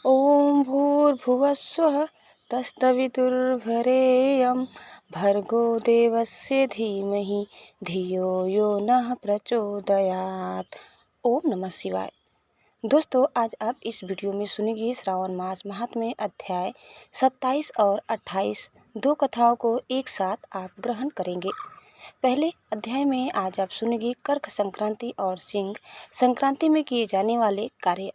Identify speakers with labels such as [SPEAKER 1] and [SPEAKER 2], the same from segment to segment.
[SPEAKER 1] ॐ भूर्भुवस्सुः तत्सवितुर्वरेण्यं भर्गो देवस्य धीमहि धियो यो नः प्रचोदयात्। ओम नमः शिवाय। दोस्तों, आज आप इस वीडियो में सुनेंगे श्रावण मास महात्म्य अध्याय 27 और 28 दो कथाओं को एक साथ आप ग्रहण करेंगे। पहले अध्याय में आज आप सुनेंगे कर्क संक्रांति और सिंह संक्रांति में किए जाने वाले कार्य।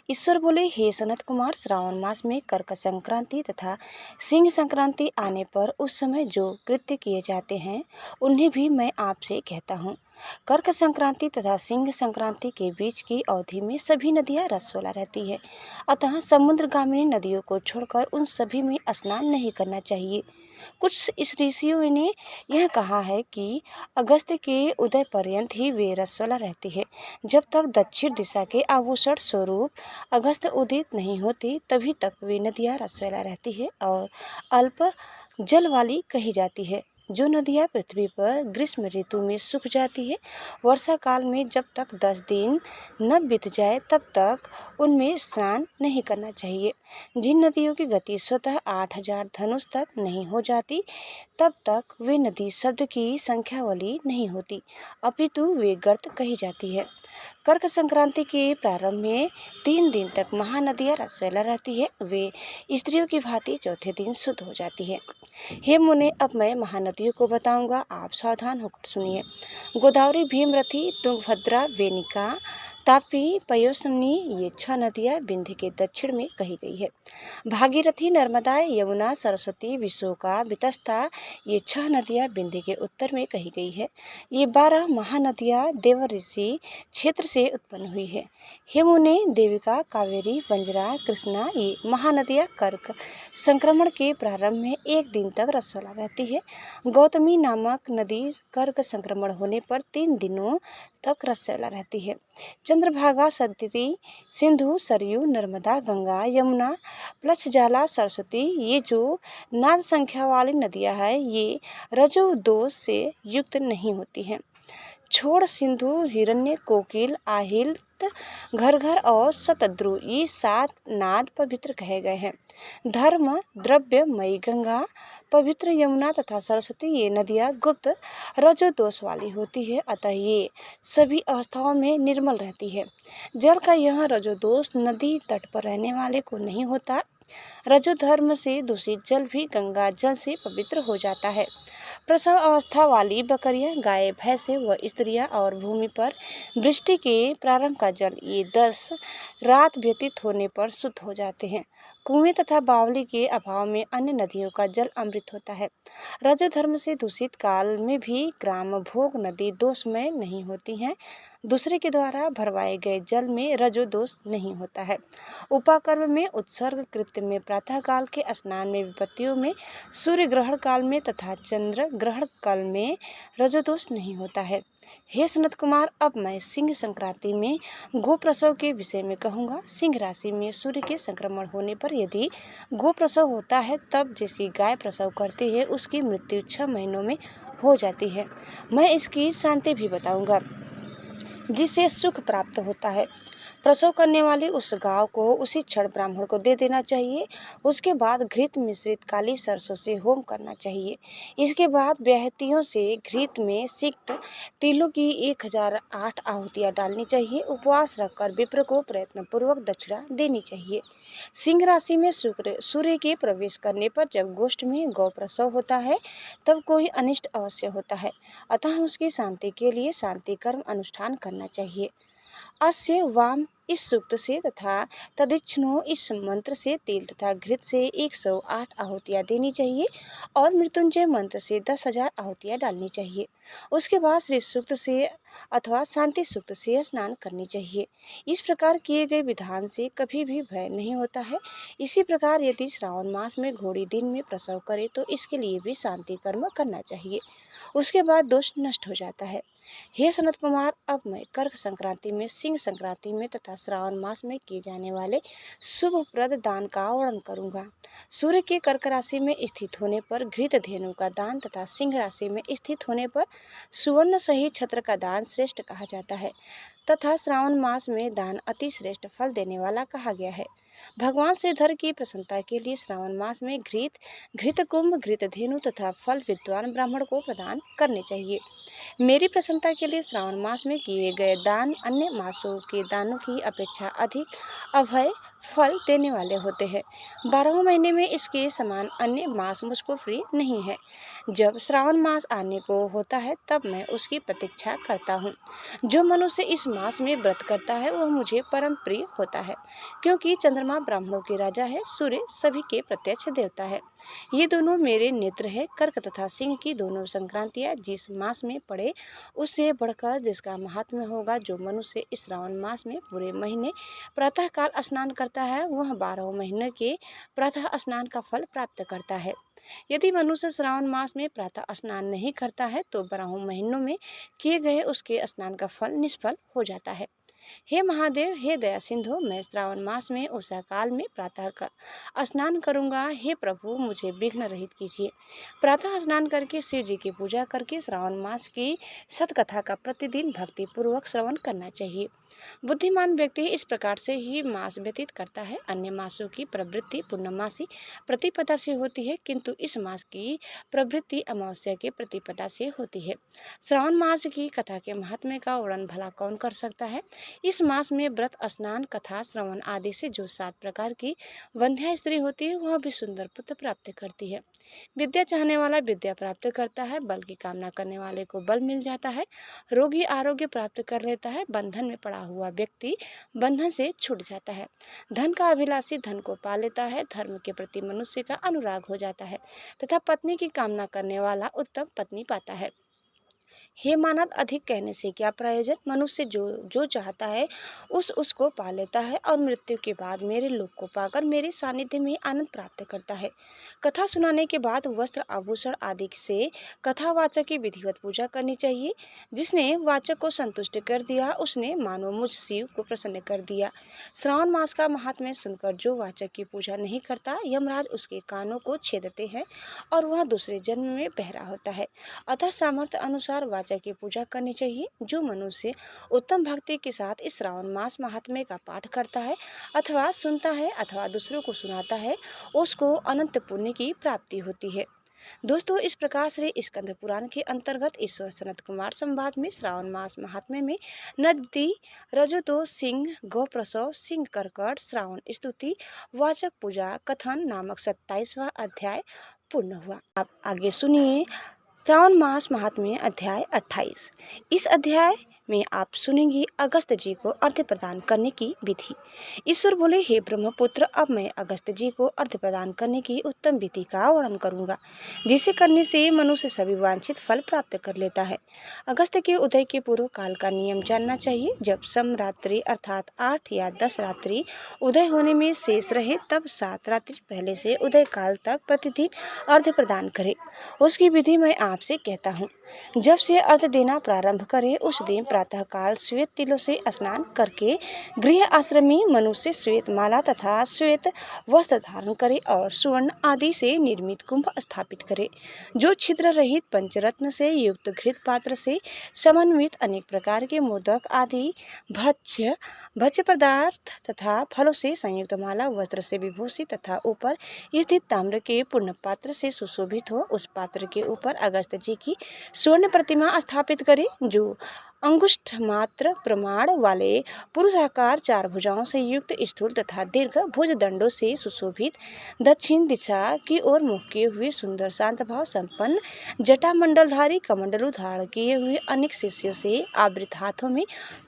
[SPEAKER 1] ईश्वर बोले, हे सनत कुमार, श्रावण मास में कर्क संक्रांति तथा सिंह संक्रांति आने पर उस समय जो कृत्य किए जाते हैं उन्हें भी मैं आपसे कहता हूँ। कर्क संक्रांति तथा सिंह संक्रांति के बीच की अवधि में सभी नदियाँ रसोला रहती है, अतः समुद्रगामिनी नदियों को छोड़कर उन सभी में स्नान नहीं करना चाहिए। कुछ इस ऋषियों ने यह कहा है कि अगस्त के उदय पर्यंत ही वे रसोला रहती है। जब तक दक्षिण दिशा के आभूषण स्वरूप अगस्त उदित नहीं होती तभी तक वे नदियाँ रसोला रहती है और अल्प जल वाली कही जाती है। जो नदियाँ पृथ्वी पर ग्रीष्म ऋतु में सूख जाती है, वर्षा काल में जब तक 10 दिन न बीत जाए तब तक उनमें स्नान नहीं करना चाहिए। जिन नदियों की गति स्वतः 8000 धनुष तक नहीं हो जाती तब तक वे नदी शब्द की संख्या वाली नहीं होती, अपितु वे गर्त कही जाती है। कर्क संक्रांति के प्रारंभ में 3 दिन तक महानदियाँ रसोला रहती है। वे स्त्रियों की भांति चौथे दिन शुद्ध हो जाती है। हे मुने, अब मैं महानदियों को बताऊंगा, आप सावधान होकर सुनिए। गोदावरी, भीमरथी, तुंगभद्रा, वेनिका, तापी, पयोस्विनी, ये 6 नदियाँ विंध्य के दक्षिण में कही गई है। भागीरथी, नर्मदा, यमुना, सरस्वती, विशोका, वितस्ता, ये 6 नदियाँ विंध्य के उत्तर में कही गई है। ये 12 महानदियाँ देवऋषि क्षेत्र से उत्पन्न हुई है। हे मुने, देविका, कावेरी, बंजरा, कृष्णा, ये महानदियाँ कर्क संक्रमण के प्रारंभ में 1 दिन तक रसोला रहती है। गौतमी नामक नदी कर्क संक्रमण होने पर 3 दिनों तक रसोला रहती है। चंद्रभागा, सतती, सिंधु, सरयू, नर्मदा, गंगा, यमुना, प्लक्षजाला, सरस्वती, ये जो नाद संख्या वाली नदियां हैं, ये रजो दोष से युक्त नहीं होती हैं। छोड़ सिंधु, हिरण्य, कोकिल, आहिल, घर घर और शतद्रु, ये 7 नाद पवित्र कहे गए हैं। धर्म, द्रव्य मई गंगा, पवित्र यमुना तथा सरस्वती, ये नदियाँ गुप्त रजो दोष वाली होती है, अतः ये सभी अवस्थाओं में निर्मल रहती है। जल का यह रजो दोष नदी तट पर रहने वाले को नहीं होता। रजो धर्म से दूषित जल भी गंगा जल से पवित्र हो जाता है। प्रसव अवस्था वाली बकरियां, गाय, भैंसे व स्त्रियां और भूमि पर वृष्टि के प्रारंभ का जल, ये 10 रात व्यतीत होने पर शुद्ध हो जाते हैं। कुएं तथा बावली के अभाव में अन्य नदियों का जल अमृत होता है। रजो धर्म से दूषित काल में भी ग्राम भोग नदी दोषमय नहीं होती हैं। दूसरे के द्वारा भरवाए गए जल में रजो दोष नहीं होता है। उपाकर्म में, उत्सर्ग कृत्य में, प्रातः काल के स्नान में, विपत्तियों में, सूर्य ग्रहण काल में तथा चंद्र ग्रहण काल में रजोदोष नहीं होता है। हे सनत कुमार, अब मैं सिंह संक्रांति में गोप्रसव के विषय में कहूँगा। सिंह राशि में सूर्य के संक्रमण होने पर यदि गोप्रसव होता है तब जिसकी गाय प्रसव करती है उसकी मृत्यु 6 महीनों में हो जाती है। मैं इसकी शांति भी बताऊंगा जिससे सुख प्राप्त होता है। प्रसव करने वाली उस गांव को उसी क्षण ब्राह्मण को दे देना चाहिए। उसके बाद घृत मिश्रित काली सरसों से होम करना चाहिए। इसके बाद ब्याहतियों से घृत में सिक्त तिलों की 1008 आहुतियाँ डालनी चाहिए। उपवास रखकर विप्र को प्रयत्न पूर्वक दक्षिणा देनी चाहिए। सिंह राशि में सूर्य के प्रवेश करने पर जब गोष्ठ में गौ प्रसव होता है तब कोई अनिष्ट अवश्य होता है, अतः उसकी शांति के लिए शांति कर्म अनुष्ठान करना चाहिए। अस्य वाम इस सूक्त से तथा तदिच्छनो इस मंत्र से तेल तथा घृत से 108 आहुतियाँ देनी चाहिए और मृत्युंजय मंत्र से 10,000 आहुतियाँ डालनी चाहिए। उसके बाद श्री सूक्त से अथवा शांति सूक्त से स्नान करनी चाहिए। इस प्रकार किए गए विधान से कभी भी भय नहीं होता है। इसी प्रकार यदि श्रावण मास में घोड़ी दिन में प्रसव करे तो इसके लिए भी शांति कर्म करना चाहिए। उसके बाद दोष नष्ट हो जाता है। हे सनत कुमार, अब मैं कर्क संक्रांति में, सिंह संक्रांति में तथा श्रावण मास में किए जाने वाले शुभप्रद दान का वर्णन करूंगा। सूर्य के कर्क राशि में स्थित होने पर घृत धेनु का दान तथा सिंह राशि में स्थित होने पर सुवर्ण सहित छत्र का दान श्रेष्ठ कहा जाता है तथा श्रावण मास में दान अति श्रेष्ठ फल देने वाला कहा गया है। भगवान श्रीधर की प्रसन्नता के लिए श्रावण मास में घृत कुंभ, घृत धेनु तथा फल विद्वान ब्राह्मण को प्रदान करने चाहिए। मेरी प्रसन्नता के लिए श्रावण मास में किए गए दान अन्य मासों के दानों की अपेक्षा अधिक अभय फल देने वाले होते हैं। 12 महीने में इसके समान अन्य मास मुझको प्रिय नहीं है। जब श्रावण मास आने को होता है तब मैं उसकी प्रतीक्षा करता हूँ। जो मनुष्य इस मास में व्रत करता है वह मुझे परम प्रिय होता है, क्योंकि चंद्रमा ब्राह्मणों के राजा है, सूर्य सभी के प्रत्यक्ष देवता है। ये दोनों मेरे नेत्र है। कर्क तथा सिंह की दोनों संक्रांतियाँ जिस मास में पड़े उससे बढ़कर जिसका महात्म्य होगा। जो मनुष्य इस श्रावण मास में पूरे महीने प्रातःकाल स्नान करता है वह 12 महीने के प्रातः स्नान का फल प्राप्त करता है। यदि मनुष्य श्रावण मास में प्रातः स्नान नहीं करता है तो 12 महीनों में किए गए उसके स्नान का फल निष्फल हो जाता है। हे महादेव, हे दया सिंधु, मैं श्रावण मास में उषा काल में प्रातः का स्नान करूंगा। हे प्रभु, मुझे विघ्न रहित कीजिए। प्रातः स्नान करके शिव जी की पूजा करके श्रावण मास की सतकथा का प्रतिदिन भक्ति पूर्वक श्रवण करना चाहिए। बुद्धिमान व्यक्ति इस प्रकार से ही मास व्यतीत करता है। अन्य मासों की प्रवृत्ति पूर्णमासी प्रतिपदा से होती है, किंतु इस मास की प्रवृत्ति अमावस्या के प्रतिपदा से होती है। श्रावण मास की कथा के महात्म्य का वर्णन भला कौन कर सकता है। इस मास में व्रत, स्नान, कथा, श्रवण आदि से जो 7 प्रकार की वंध्या स्त्री होती है वह भी सुंदर पुत्र प्राप्त करती है। विद्या चाहने वाला विद्या प्राप्त करता है, बल की कामना करने वाले को बल मिल जाता है, रोगी आरोग्य प्राप्त कर लेता है, बंधन में पड़ा हुआ व्यक्ति बंधन से छूट जाता है, धन का अभिलाषी धन को पा लेता है, धर्म के प्रति मनुष्य का अनुराग हो जाता है तथा पत्नी की कामना करने वाला उत्तम पत्नी पाता है। हे मानव, अधिक कहने से क्या प्रयोजन। मनुष्य जो चाहता है उसको पा लेता है और मृत्यु के बाद मेरे लोक को पाकर मेरे सानिध्य में आनंद प्राप्त करता है। कथा सुनाने के बाद वस्त्र, आभूषण आदि से कथावाचक की विधिवत पूजा करनी चाहिए। जिसने वाचक को संतुष्ट कर दिया उसने मानो मुझ शिव को प्रसन्न कर दिया। श्रावण मास का महात्म्य सुनकर जो वाचक की पूजा नहीं करता, यमराज उसके कानों को छेदते हैं और वह दूसरे जन्म में बहरा होता है। अतः सामर्थ्य अनुसार वाचक की पूजा करनी चाहिए। जो मनुष्य उत्तम भक्ति के साथ इस श्रावण मास महात्म्य का पाठ करता है अथवा सुनता है अथवा दूसरों को सुनाता है उसको अनंत पुण्य की प्राप्ति होती है। दोस्तों, इस प्रकार से स्कंद पुराण के अंतर्गत ईश्वर सनत कुमार संवाद में श्रावण मास महात्म्य में नदी रजतो सिंह गौ प्रसव सिंह कर्कट श्रावण स्तुति वाचक पूजा कथन नामक 27वां अध्याय पूर्ण हुआ। आप आगे सुनिए श्रावण मास महात्म्य अध्याय 28। इस अध्याय में आप सुनेंगे अगस्त्य जी को अर्घ्य प्रदान करने की विधि। ईश्वर बोले, हे ब्रह्मपुत्र, अब मैं अगस्त्य जी को अर्घ्य प्रदान करने की उत्तम विधि का वर्णन करूंगा, जिसे करने से मनुष्य सभी वांछित फल प्राप्त कर लेता है। अगस्त्य के उदय के पूर्व काल का नियम जानना चाहिए। जब समरात्रि अर्थात 8 या 10 रात्रि उदय होने में शेष रहे तब 7 रात्रि पहले से उदय काल तक प्रतिदिन अर्घ्य प्रदान करे। उसकी विधि मैं आपसे कहता हूँ। जब से अर्घ्य देना प्रारंभ करे उस दिन प्रातः काल श्वेत तिलों से स्नान करके गृह आश्रमी मनुष्य श्वेत माला तथा श्वेत वस्त्र धारण करे और सुवर्ण आदि से निर्मित कुंभ स्थापित करे, जो छिद्र रहित पंचरत्न से युक्त घृत पात्र से समन्वित अनेक प्रकार के मोदक आदि भक्ष्य पदार्थ तथा फलों से संयुक्त माला वस्त्र से विभूषित तथा ऊपर स्थित ताम्र के पूर्ण पात्र से सुशोभित हो। उस पात्र के ऊपर अगस्त्य जी की स्वर्ण प्रतिमा स्थापित करे, जो अंगुष्ठ मात्र प्रमाण वाले पुरुषाकार 4 भुजाओं से युक्त स्थूल तथा दीर्घ भुज दंडों से सुशोभित दक्षिण दिशा की ओर मुख किए हुए सुंदर शांत भाव संपन्न जटामंडलधारी कमंडलू धारण किए हुए अनेक शिष्यों से आवृत हाथों में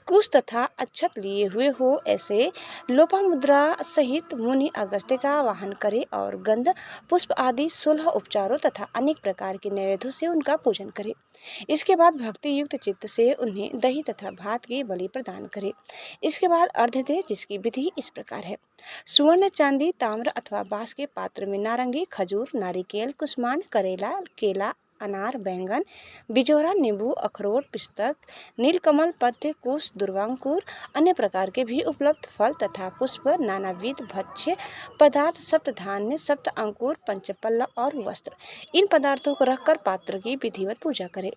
[SPEAKER 1] कुश तथा अक्षत लिए हुए हो। ऐसे लोपामुद्रा सहित मुनि अगस्त्य का वाहन करे और गंध पुष्प आदि 16 उपचारों तथा अनेक प्रकार के नैवेद्यों से उनका पूजन करे। इसके बाद भक्ति युक्त चित्त से उन्हें दही तथा भात की बलि प्रदान करे। इसके बाद अर्घ्य दे, जिसकी विधि इस प्रकार है। सुवर्ण, चांदी, ताम्र अथवा बांस के पात्र में नारंगी, खजूर, नारिकेल, कुष्मांड, करेला, केला अनार, बैंगन, बिजोरा, नींबू, अखरोट, पिस्तक, नीलकमल, पद्य, कुश, दुर्वांकुर, अन्य प्रकार के भी उपलब्ध फल तथा पुष्प, नानाविध भक्ष्य पदार्थ, सप्त धान्य, सप्त अंकुर, पंचपल्लव और वस्त्र, इन पदार्थों को रखकर पात्र की विधिवत पूजा करें।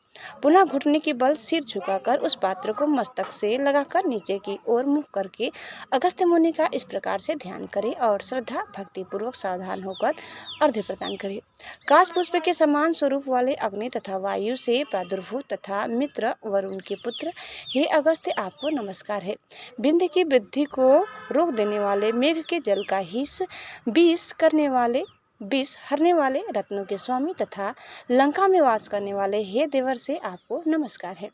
[SPEAKER 1] पुनः घुटने की बल सिर झुकाकर उस पात्र को मस्तक से लगाकर नीचे की ओर मुख करके अगस्त्य मुनि का इस प्रकार से ध्यान करें और श्रद्धा भक्ति पूर्वक सावधान होकर अर्घ्य प्रदान करें। काश पुष्प के समान स्वरूप वाले अग्नि तथा वायु से प्रादुर्भूत तथा मित्र वरुण के पुत्र हे अगस्त्य, आपको नमस्कार है। बिंद की वृद्धि को रोक देने वाले, मेघ के जल का हिस विष हरने वाले, रत्नों के स्वामी तथा लंका में वास करने वाले हे देवर से आपको नमस्कार है।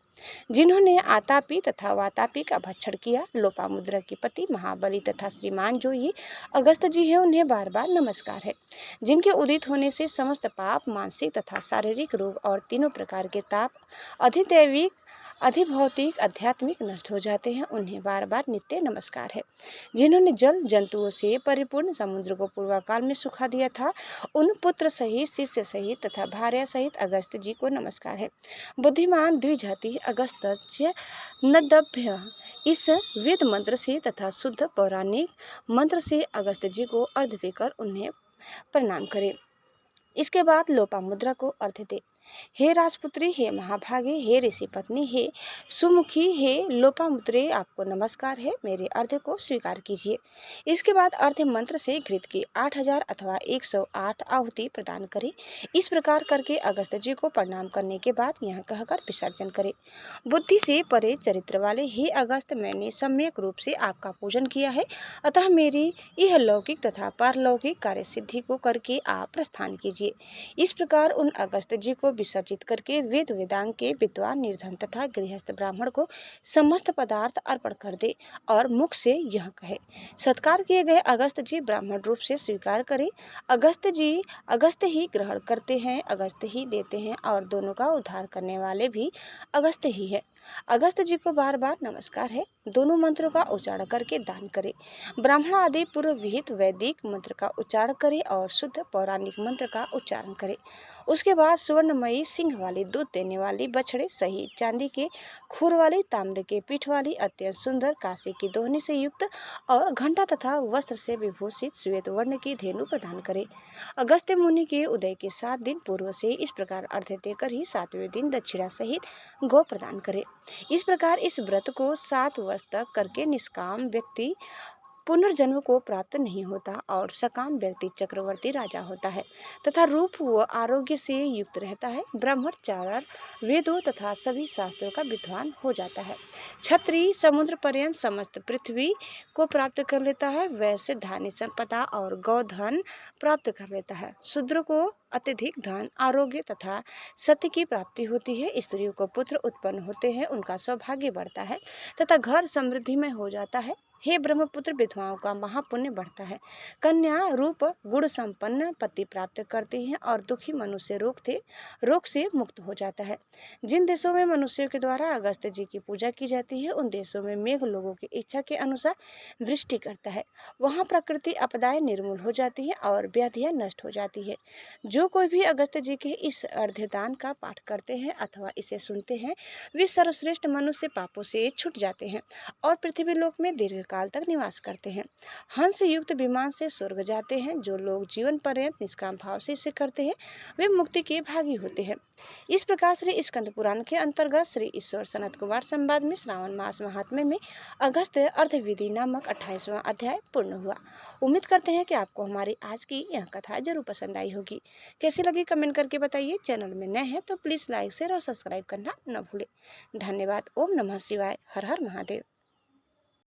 [SPEAKER 1] जिन्होंने आतापी तथा वातापी का भक्षण किया, लोपामुद्रा के पति महाबली तथा श्रीमान जो ये अगस्त्य जी है, उन्हें बार बार नमस्कार है। जिनके उदित होने से समस्त पाप, मानसिक तथा शारीरिक रोग और तीनों प्रकार के ताप, अधिदैविक, अधिभौतिक, आध्यात्मिक नष्ट हो जाते हैं, उन्हें बार बार नित्य नमस्कार है। जिन्होंने जल जंतुओं से परिपूर्ण समुद्र को पूर्वकाल में सुखा दिया था, उन पुत्र सहित, शिष्य सहित तथा भार्या सहित अगस्त्य जी को नमस्कार है। बुद्धिमान द्विजाति अगस्त्य नदभ्य, इस वेद मंत्र से तथा शुद्ध पौराणिक मंत्र से अगस्त्य जी को अर्घ्य देकर उन्हें प्रणाम करें। इसके बाद लोपामुद्रा को अर्घ्य दे। हे राजपुत्री, हे महाभागे, हे ऋषि पत्नी, हे सुमुखी, हे लोपामुद्रे, आपको नमस्कार है, मेरे अर्घ्य को स्वीकार कीजिए। इसके बाद अर्घ्य मंत्र से घृत की 8000 अथवा 108 आहुति प्रदान करें। इस प्रकार करके अगस्त्य जी को प्रणाम करने के बाद यह कहकर विसर्जन करें। बुद्धि से परे चरित्र वाले हे अगस्त्य, मैंने सम्यक रूप से आपका पूजन किया है, अतः मेरी यह लौकिक तथा पारलौकिक कार्य सिद्धि को करके आप प्रस्थान कीजिए। इस प्रकार उन अगस्त्य जी को विसर्जित करके वेद वेदांग के विद्वान, निर्धन तथा गृहस्थ ब्राह्मण को समस्त पदार्थ अर्पण कर दे और मुख से यह कहे। सत्कार किए गए अगस्त्य जी ब्राह्मण रूप से स्वीकार करें। अगस्त्य जी अगस्त्य ही ग्रहण करते हैं, अगस्त्य ही देते हैं और दोनों का उद्धार करने वाले भी अगस्त्य ही है। अगस्त्य जी को बार बार नमस्कार है। दोनों मंत्रों का उच्चारण करके दान करें। ब्राह्मण आदि पूर्व विहित वैदिक मंत्र का उच्चारण करें और शुद्ध पौराणिक मंत्र का उच्चारण करें। उसके बाद सुवर्णमयी सिंह वाली, दूध देने वाली बछड़े सहित चांदी के खुर वाली, ताम्र के पीठ वाली, अत्यंत सुंदर कांसे की दोहनी से युक्त और घंटा तथा वस्त्र से विभूषित श्वेत वर्ण की धेनु प्रदान करें। अगस्त्य मुनि के उदय के 7 दिन पूर्व से इस प्रकार अर्घ्य देकर ही 7वें दिन दक्षिणा सहित गौ प्रदान करें। इस प्रकार इस व्रत को 7 वर्ष तक करके निष्काम व्यक्ति पुनर्जन्म को प्राप्त नहीं होता और सकाम व्यक्ति चक्रवर्ती राजा होता है तथा रूप व आरोग्य से युक्त रहता है। ब्रह्मचार्य, वेदों तथा सभी शास्त्रों का विद्वान हो जाता है। क्षत्रिय समुद्र पर्यंत समस्त पृथ्वी को प्राप्त कर लेता है। वैसे धान्य संपदा और गौधन प्राप्त कर लेता है। शूद्र को अत्यधिक धन, आरोग्य तथा सत्य की प्राप्ति होती है। स्त्रियों को पुत्र उत्पन्न होते हैं, उनका सौभाग्य बढ़ता है तथा घर समृद्धि में हो जाता है। हे ब्रह्मपुत्र, विधवाओं का महापुण्य बढ़ता है। कन्या रूप गुण संपन्न पति प्राप्त करती हैं और दुखी मनुष्य रोग से मुक्त हो जाता है। जिन देशों में मनुष्यों के द्वारा अगस्त्य जी की पूजा की जाती है, उन देशों में मेघ लोगों की इच्छा के अनुसार वृष्टि करता है। वहाँ प्रकृति आपदाएं निर्मूल हो जाती है और व्याधियां नष्ट हो जाती है। जो कोई भी अगस्त्य जी के इस अर्घ्यदान का पाठ करते हैं अथवा इसे सुनते हैं, वे सर्वश्रेष्ठ मनुष्य पापों से छूट जाते हैं और पृथ्वी लोक में दीर्घ काल तक निवास करते हैं। हंस युक्त विमान से स्वर्ग जाते हैं। जो लोग जीवन पर्यंत निष्काम भाव से इसे करते हैं, वे मुक्ति के भागी होते हैं। इस प्रकार श्री स्कंद पुराण के अंतर्गत श्री ईश्वर सनत कुमार संवाद में श्रावण मास महात्म्य में अगस्त्य अर्घ्य विधि नामक 28वां अध्याय पूर्ण हुआ। उम्मीद करते हैं कि आपको हमारी आज की यह कथा जरूर पसंद आई होगी। कैसी लगी कमेंट करके बताइए। चैनल में नए हैं तो प्लीज लाइक, शेयर और सब्सक्राइब करना न भूलें। धन्यवाद। ओम नमः शिवाय। हर हर महादेव।